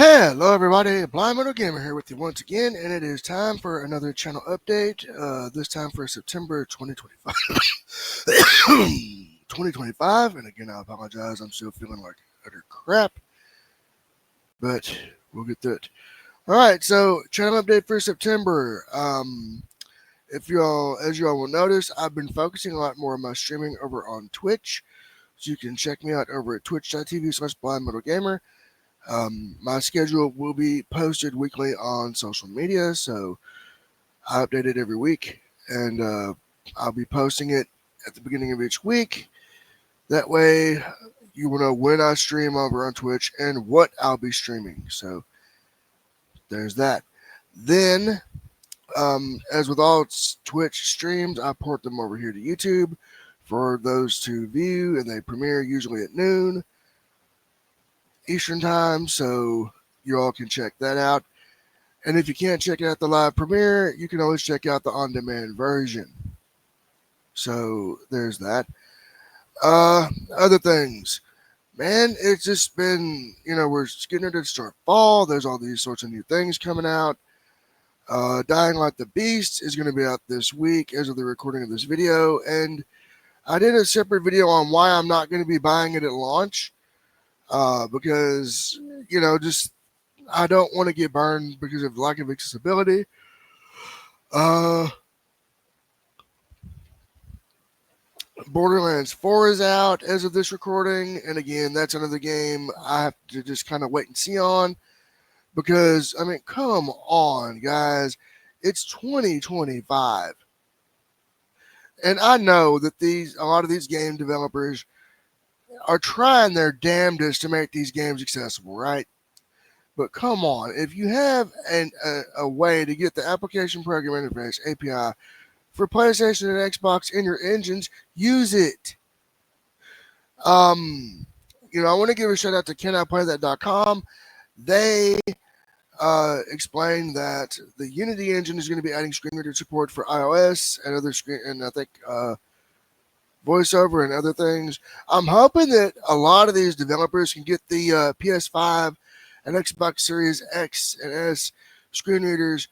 Hello everybody, Blind Motor Gamer here with you once again, and it is time for another channel update, this time for September 2025. 2025, and again I apologize, I'm still feeling like utter crap, but we'll get through it. Alright, so channel update for September. As you all will notice, I've been focusing a lot more on my streaming over on Twitch, so you can check me out over at twitch.tv/blindmotorgamer. My schedule will be posted weekly on social media, so I update it every week, and I'll be posting it at the beginning of each week. That way, you will know when I stream over on Twitch and what I'll be streaming. So there's that. Then, as with all Twitch streams, I port them over here to YouTube for those to view, and they premiere usually at noon Eastern time, so you all can check that out. And if you can't check out the live premiere, you can always check out the on-demand version. So there's that. Other things. Man, it's just been, we're getting ready to start fall. There's all these sorts of new things coming out. Dying Like the Beast is going to be out this week as of the recording of this video. And I did a separate video on why I'm not going to be buying it at launch. Because, I don't want to get burned because of lack of accessibility. Borderlands 4 is out as of this recording, and again, that's another game I have to just kind of wait and see on, because, come on, guys. It's 2025. And I know that a lot of these game developers are trying their damnedest to make these games accessible, right? But come on, if you have a way to get the application program interface, API, for PlayStation and Xbox in your engines, use it. I want to give a shout out to canIPlayThat.com. They explained that the Unity engine is going to be adding screen reader support for iOS and other and I think voiceover and other things. I'm hoping that a lot of these developers can get the PS5 and Xbox Series X and S screen readers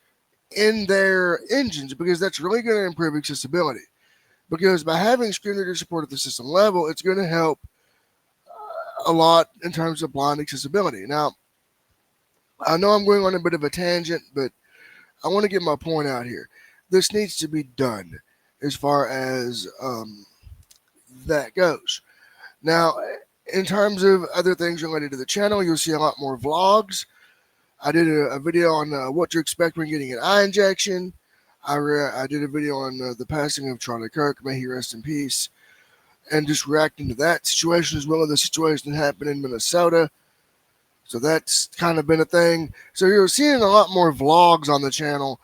in their engines, because that's really going to improve accessibility. Because by having screen reader support at the system level, it's going to help a lot in terms of blind accessibility. Now, I know I'm going on a bit of a tangent, but I want to get my point out here. This needs to be done as far as that goes. Now, in terms of other things related to the channel, you'll see a lot more vlogs. I did a video on what to expect when getting an eye injection. I did a video on the passing of Charlie Kirk, may he rest in peace, and just reacting to that situation as well as the situation that happened in Minnesota. So that's kind of been a thing. So you're seeing a lot more vlogs on the channel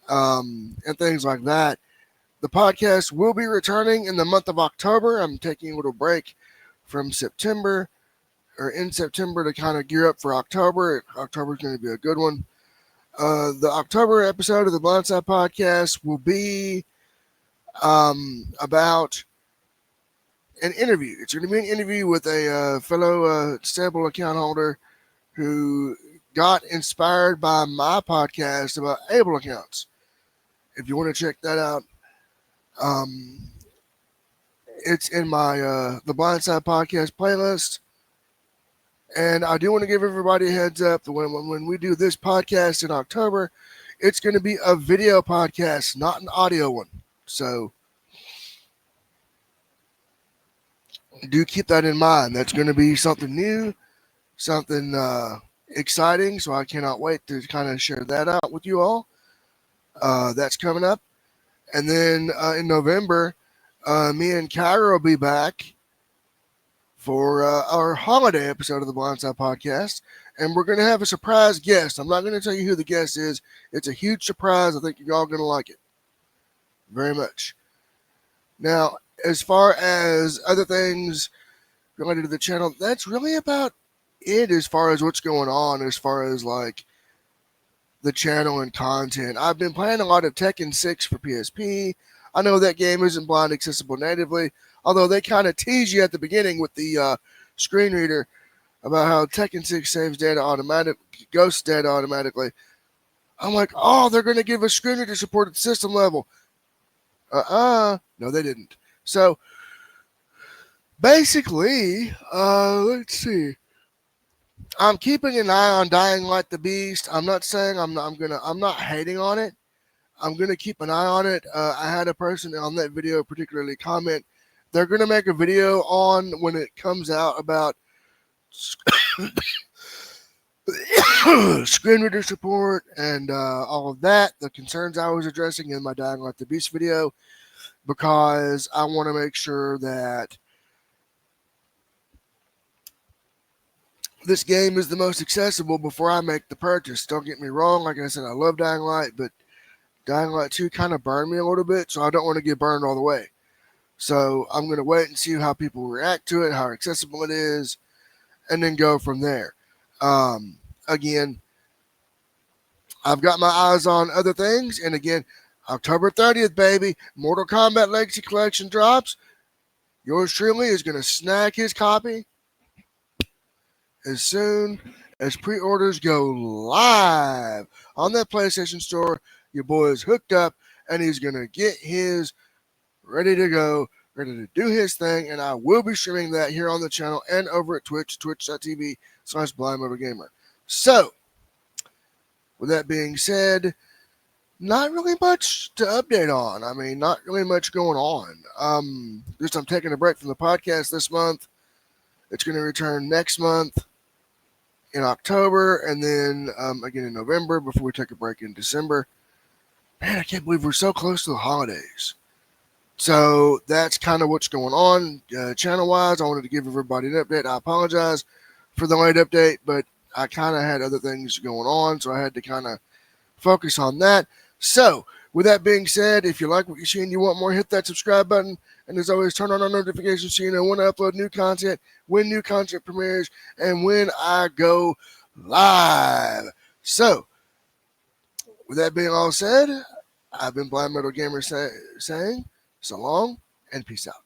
and things like that. The podcast will be returning in the month of October. I'm taking a little break from September, or in September, to kind of gear up for October. October is going to be a good one. The October episode of the Blindside Podcast will be about an interview. It's going to be an interview with a fellow Stable account holder who got inspired by my podcast about Able accounts. If you want to check that out, it's in my the Blindside Podcast playlist. And I do want to give everybody a heads up that when we do this podcast in October, it's going to be a video podcast, not an audio one. So do keep that in mind. That's going to be something new, something exciting. So I cannot wait to kind of share that out with you all. That's coming up. And then in November, me and Kyra will be back for our holiday episode of the Blindside Podcast, and we're going to have a surprise guest. I'm not going to tell you who the guest is. It's a huge surprise. I think you're all going to like it very much. Now, as far as other things related to the channel, that's really about it as far as what's going on, as far as like the channel and content. I've been playing a lot of Tekken 6 for PSP. I know that game isn't blind accessible natively, although they kind of tease you at the beginning with the screen reader. about how Tekken 6 saves ghost data automatically. I'm like, oh, they're going to give us screen reader support at system level. No, they didn't. So basically, let's see. I'm keeping an eye on Dying Light the Beast. I'm not saying I'm not hating on it. I'm gonna keep an eye on it. I had a person on that video particularly comment. They're gonna make a video on when it comes out about screen reader support and all of that. The concerns I was addressing in my Dying Light the Beast video, because I want to make sure that this game is the most accessible before I make the purchase. Don't get me wrong. Like I said, I love Dying Light, but Dying Light 2 kind of burned me a little bit, so I don't want to get burned all the way. So I'm going to wait and see how people react to it, how accessible it is, and then go from there. Again, I've got my eyes on other things, and again, October 30th, baby, Mortal Kombat Legacy Collection drops. Yours truly is going to snag his copy as soon as pre-orders go live on that PlayStation Store. Your boy is hooked up, and he's going to get his ready to go, ready to do his thing, and I will be streaming that here on the channel and over at Twitch, twitch.tv/BlindMotorGamer. So, with that being said, not really much to update on. I mean, not really much going on. Just I'm taking a break from the podcast this month. It's going to return next month in October, and then again in November before we take a break in December. Man, I can't believe we're so close to the holidays. So that's kind of what's going on channel-wise. I wanted to give everybody an update. I apologize for the late update, but I kind of had other things going on, so I had to kind of focus on that. So, with that being said, if you like what you see and you want more, hit that subscribe button. And as always, turn on our notifications so you know when I upload new content, when new content premieres, and when I go live. So, with that being all said, I've been Blind Metal Gamer saying so long and peace out.